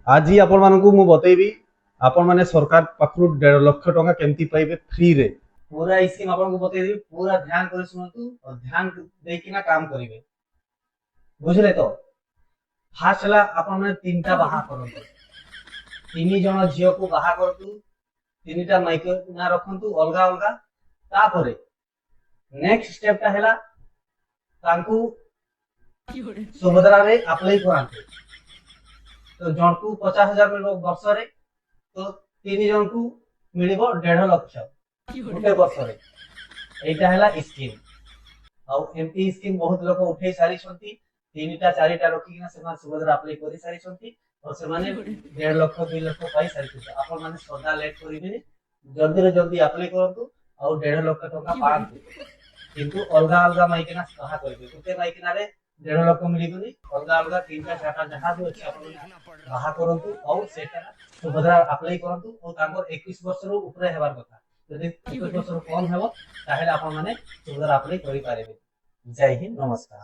आज आपण मानकु मु बतैबी आपण माने सरकार पाखरु 1.5 लाख टका केमती पाइबे फ्री रे। पूरा स्कीम आपण को बतैबी, पूरा ध्यान करे सुनतु और ध्यान देकिना काम करिवे। बुझले तो फास्ट हला आपण माने तीनटा बाहा करंतु, तीन जण झियो को बाहा करतु, तीनटा माइक ना रखंतु अलगा अलगा। तापरे नेक्स्ट स्टेप ता हला तांकु सुभद्रा रे अप्लाई करांतु। तो जन को 50,000 मिलो वर्ष रे, तो तीन जन को मिलिबो 1.5 लाख गोटे वर्ष रे। एटा हला स्कीम। आ एमपी स्कीम बहुत लोग उठै सारी छंती, तीनटा चारिटा रखी किना सेमान सुभद्रा अप्लाई करि सारी छंती और सेमाने 1.5 लाख 2 लाख पाई सारी छंती। आपण माने सदा लेट करिबेनी, जल्दी रे जल्दी अप्लाई करंतु और 1.5 लाख टका पांतु। किंतु अलगा अलगा माइकिना कहा करिबे, गुटे माइकिना रे 1.5 लाख मिलिबनी, अलगा अलगा तीनटा चारटा जहां भी अछि आपण बाहा करंतु और सेटा सुभद्रा अप्लाई करंतु और तांकर 21 वर्ष रो ऊपर हेबार कथा। यदि 21 वर्ष रो कम हेबो ताहेले आपण माने सुभद्रा अप्लाई करि पारिबे। जय हिंद, नमस्कार।